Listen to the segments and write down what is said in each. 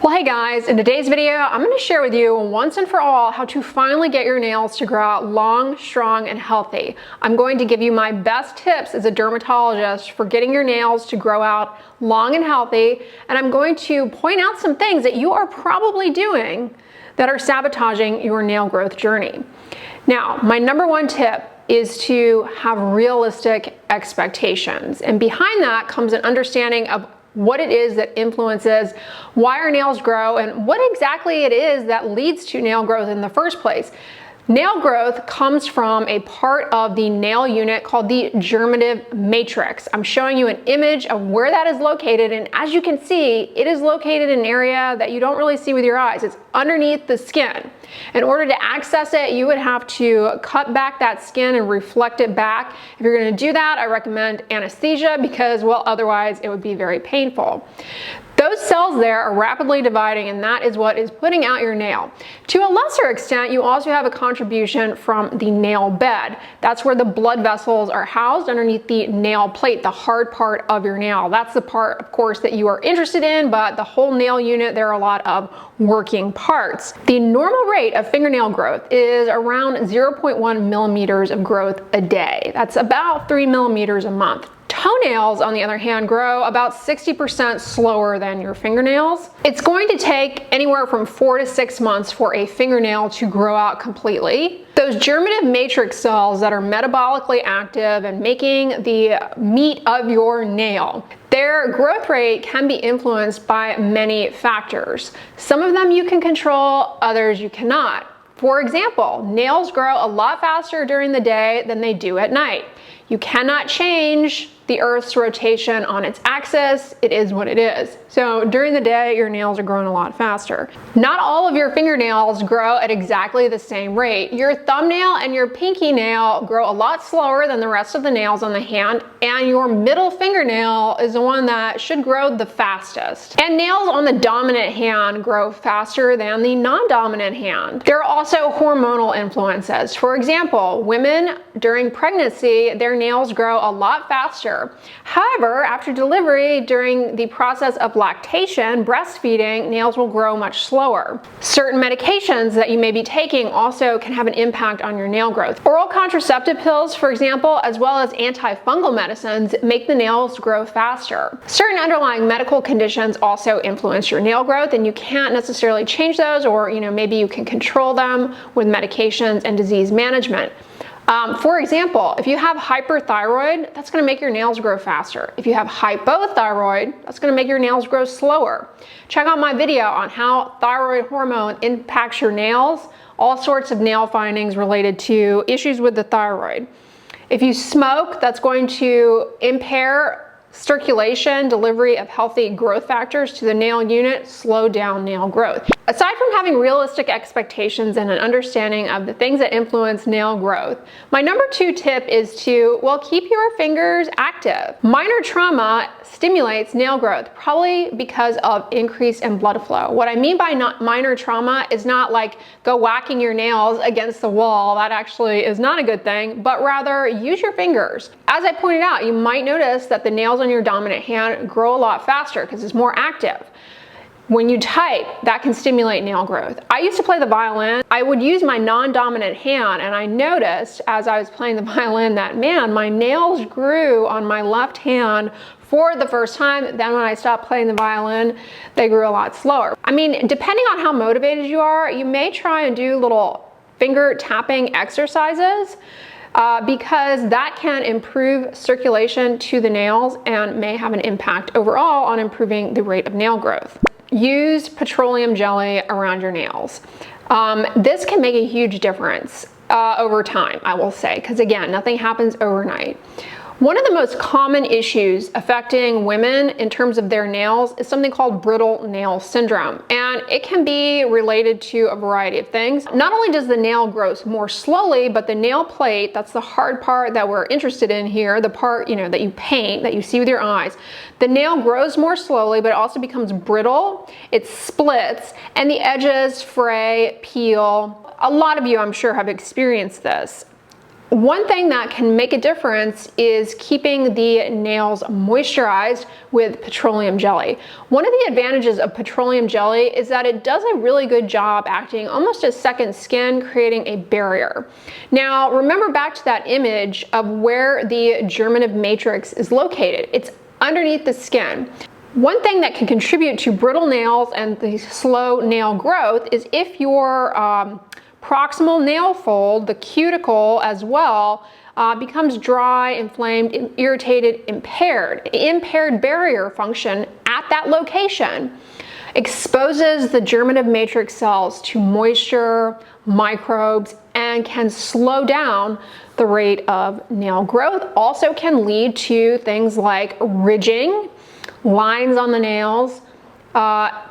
Well, hey guys, in today's video, I'm going to share with you once and for all how to finally get your nails to grow out long, strong, and healthy. I'm going to give you my best tips as a dermatologist for getting your nails to grow out long and healthy, and I'm going to point out some things that you are probably doing that are sabotaging your nail growth journey. Now, my number one tip is to have realistic expectations, and behind that comes an understanding of what it is that influences why our nails grow and what exactly it is that leads to nail growth in the first place. Nail growth comes from a part of the nail unit called the germinative matrix. I'm showing you an image of where that is located, and as you can see, it is located in an area that you don't really see with your eyes. It's underneath the skin. In order to access it, you would have to cut back that skin and reflect it back. If you're going to do that, I recommend anesthesia because, well, otherwise it would be very painful. Those cells there are rapidly dividing, and that is what is putting out your nail. To a lesser extent, you also have a contribution from the nail bed. That's where the blood vessels are housed underneath the nail plate, the hard part of your nail. That's the part, of course, that you are interested in, but the whole nail unit, there are a lot of working parts. The normal rate of fingernail growth is around 0.1 millimeters of growth a day. That's about 3 millimeters a month. Toenails, on the other hand, grow about 60% slower than your fingernails. It's going to take anywhere from 4 to 6 months for a fingernail to grow out completely. Those germinative matrix cells that are metabolically active and making the meat of your nail, their growth rate can be influenced by many factors. Some of them you can control, others you cannot. For example, nails grow a lot faster during the day than they do at night. You cannot change the Earth's rotation on its axis. It is what it is. So during the day, your nails are growing a lot faster. Not all of your fingernails grow at exactly the same rate. Your thumbnail and your pinky nail grow a lot slower than the rest of the nails on the hand, and your middle fingernail is the one that should grow the fastest. And nails on the dominant hand grow faster than the non-dominant hand. There are also hormonal influences. For example, women during pregnancy, their nails grow a lot faster. However, after delivery, during the process of lactation, breastfeeding, nails will grow much slower. Certain medications that you may be taking also can have an impact on your nail growth. Oral contraceptive pills, for example, as well as antifungal medicines, make the nails grow faster. Certain underlying medical conditions also influence your nail growth, and you can't necessarily change those, or maybe you can control them with medications and disease management. For example, if you have hyperthyroid, that's going to make your nails grow faster. If you have hypothyroid, that's going to make your nails grow slower. Check out my video on how thyroid hormone impacts your nails, all sorts of nail findings related to issues with the thyroid. If you smoke, that's going to impair circulation, delivery of healthy growth factors to the nail unit, slow down nail growth. Aside from having realistic expectations and an understanding of the things that influence nail growth, my number 2 tip is to, keep your fingers active. Minor trauma stimulates nail growth, probably because of increase in blood flow. What I mean by minor trauma is not like go whacking your nails against the wall. That actually is not a good thing, but rather use your fingers. As I pointed out, you might notice that the nails on your dominant hand grow a lot faster because it's more active. When you type, that can stimulate nail growth. I used to play the violin. I would use my non-dominant hand, and I noticed as I was playing the violin that, man, my nails grew on my left hand for the first time. Then when I stopped playing the violin, they grew a lot slower. I mean, depending on how motivated you are, you may try and do little finger tapping exercises, because that can improve circulation to the nails and may have an impact overall on improving the rate of nail growth. Use petroleum jelly around your nails. This can make a huge difference over time, I will say, because again, nothing happens overnight. One of the most common issues affecting women in terms of their nails is something called brittle nail syndrome, and it can be related to a variety of things. Not only does the nail grow more slowly, but the nail plate, that's the hard part that we're interested in here, the part that you paint, that you see with your eyes, the nail grows more slowly, but it also becomes brittle, it splits, and the edges fray, peel. A lot of you, I'm sure, have experienced this. One thing that can make a difference is keeping the nails moisturized with petroleum jelly. One of the advantages of petroleum jelly is that it does a really good job acting almost as second skin, creating a barrier. Now, remember back to that image of where the germinative matrix is located. It's underneath the skin. One thing that can contribute to brittle nails and the slow nail growth is if your proximal nail fold, the cuticle as well, becomes dry, inflamed, irritated, impaired. Impaired barrier function at that location exposes the germinative matrix cells to moisture, microbes, and can slow down the rate of nail growth. Also can lead to things like ridging, lines on the nails,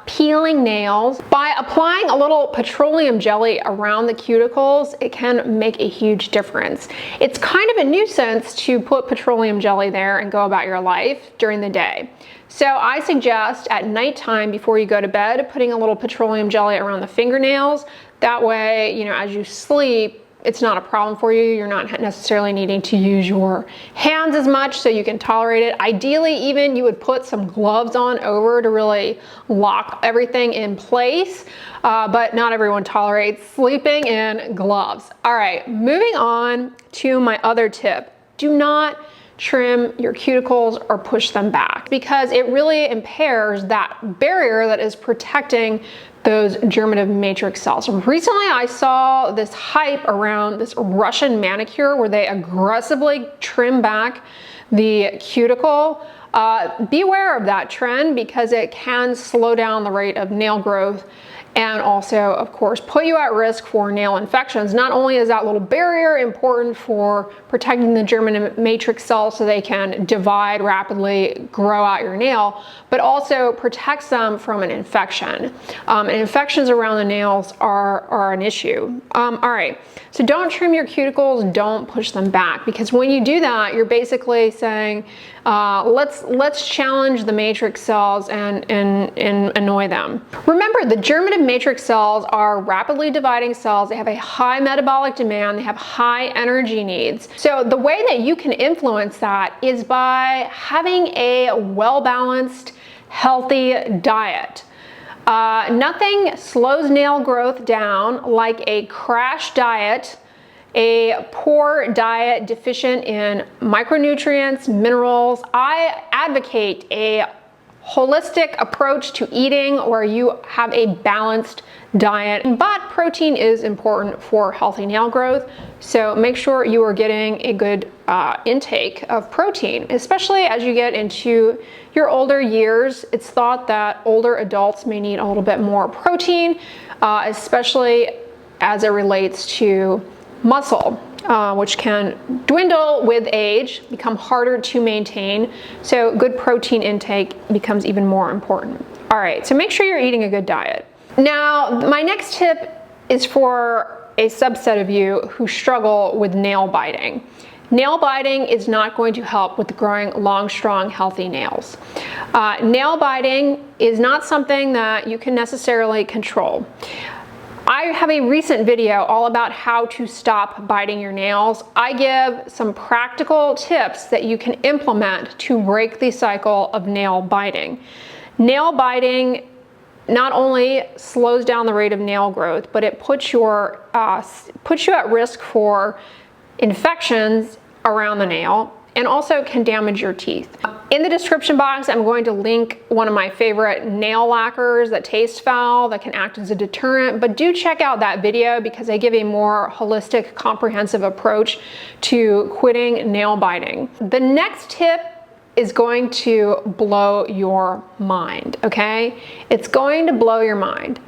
peeling nails. By applying a little petroleum jelly around the cuticles, it can make a huge difference. It's kind of a nuisance to put petroleum jelly there and go about your life during the day. So I suggest at nighttime before you go to bed, putting a little petroleum jelly around the fingernails. That way, you know, as you sleep, it's not a problem for you. You're not necessarily needing to use your hands as much, so you can tolerate it. Ideally, even you would put some gloves on over to really lock everything in place, but not everyone tolerates sleeping in gloves. All right, moving on to my other tip. Do not trim your cuticles or push them back, because it really impairs that barrier that is protecting those germinative matrix cells. Recently, I saw this hype around this Russian manicure where they aggressively trim back the cuticle. Beware of that trend, because it can slow down the rate of nail growth and also, of course, put you at risk for nail infections. Not only is that little barrier important for protecting the germinative matrix cells so they can divide rapidly, grow out your nail, but also protects them from an infection. And infections around the nails are an issue. All right, so don't trim your cuticles, don't push them back, because when you do that, you're basically saying, let's challenge the matrix cells and annoy them. Remember, the germinative matrix cells are rapidly dividing cells. They have a high metabolic demand. They have high energy needs. So the way that you can influence that is by having a well-balanced, healthy diet. Nothing slows nail growth down like a crash diet, a poor diet deficient in micronutrients, minerals. I advocate a holistic approach to eating where you have a balanced diet, but protein is important for healthy nail growth. So make sure you are getting a good intake of protein, especially as you get into your older years. It's thought that older adults may need a little bit more protein, especially as it relates to muscle, which can dwindle with age, become harder to maintain. So good protein intake becomes even more important. All right, so make sure you're eating a good diet. Now, my next tip is for a subset of you who struggle with nail biting. Nail biting is not going to help with growing long, strong, healthy nails. Nail biting is not something that you can necessarily control. I have a recent video all about how to stop biting your nails. I give some practical tips that you can implement to break the cycle of nail biting. Nail biting not only slows down the rate of nail growth, but it puts you at risk for infections around the nail, and also can damage your teeth. In the description box, I'm going to link one of my favorite nail lacquers that taste foul, that can act as a deterrent, but do check out that video because I give a more holistic, comprehensive approach to quitting nail biting. The next tip is going to blow your mind, okay? It's going to blow your mind.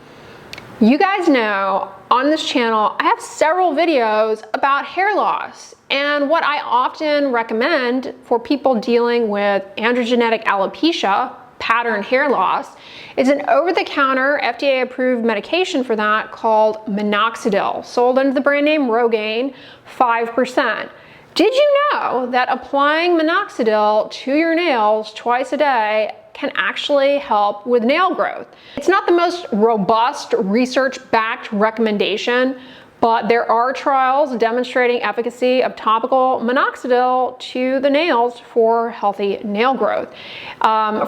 You guys know on this channel, I have several videos about hair loss, and what I often recommend for people dealing with androgenetic alopecia, pattern hair loss, is an over-the-counter FDA-approved medication for that called minoxidil, sold under the brand name Rogaine, 5%. Did you know that applying minoxidil to your nails twice a day can actually help with nail growth? It's not the most robust, research-backed recommendation, but there are trials demonstrating efficacy of topical minoxidil to the nails for healthy nail growth.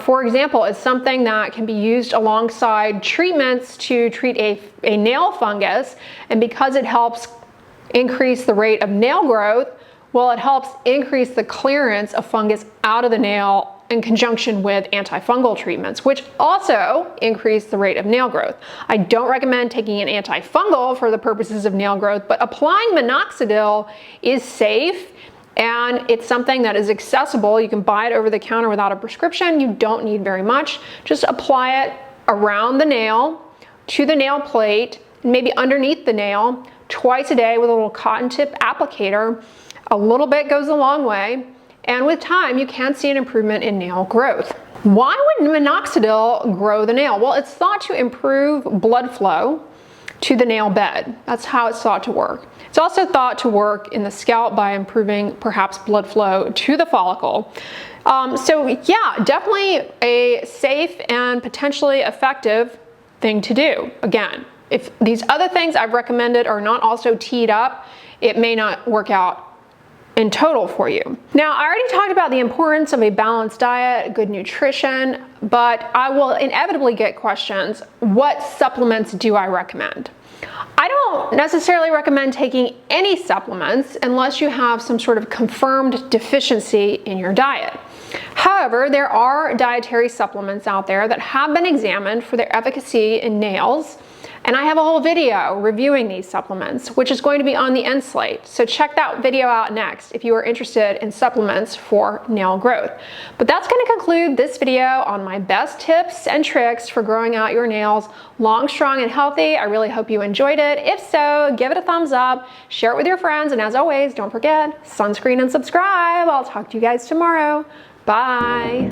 For example, it's something that can be used alongside treatments to treat a nail fungus, and because it helps increase the rate of nail growth, well, it helps increase the clearance of fungus out of the nail in conjunction with antifungal treatments, which also increase the rate of nail growth. I don't recommend taking an antifungal for the purposes of nail growth, but applying minoxidil is safe and it's something that is accessible. You can buy it over the counter without a prescription. You don't need very much. Just apply it around the nail, to the nail plate, maybe underneath the nail, twice a day with a little cotton tip applicator. A little bit goes a long way. And with time, you can see an improvement in nail growth. Why would minoxidil grow the nail? Well, it's thought to improve blood flow to the nail bed. That's how it's thought to work. It's also thought to work in the scalp by improving perhaps blood flow to the follicle. So yeah, definitely a safe and potentially effective thing to do. Again, if these other things I've recommended are not also teed up, it may not work out in total for you. Now, I already talked about the importance of a balanced diet, good nutrition, but I will inevitably get questions, what supplements do I recommend? I don't necessarily recommend taking any supplements unless you have some sort of confirmed deficiency in your diet. However, there are dietary supplements out there that have been examined for their efficacy in nails, and I have a whole video reviewing these supplements, which is going to be on the end slate. So check that video out next if you are interested in supplements for nail growth. But that's going to conclude this video on my best tips and tricks for growing out your nails long, strong, and healthy. I really hope you enjoyed it. If so, give it a thumbs up, share it with your friends, and as always, don't forget, sunscreen and subscribe. I'll talk to you guys tomorrow. Bye.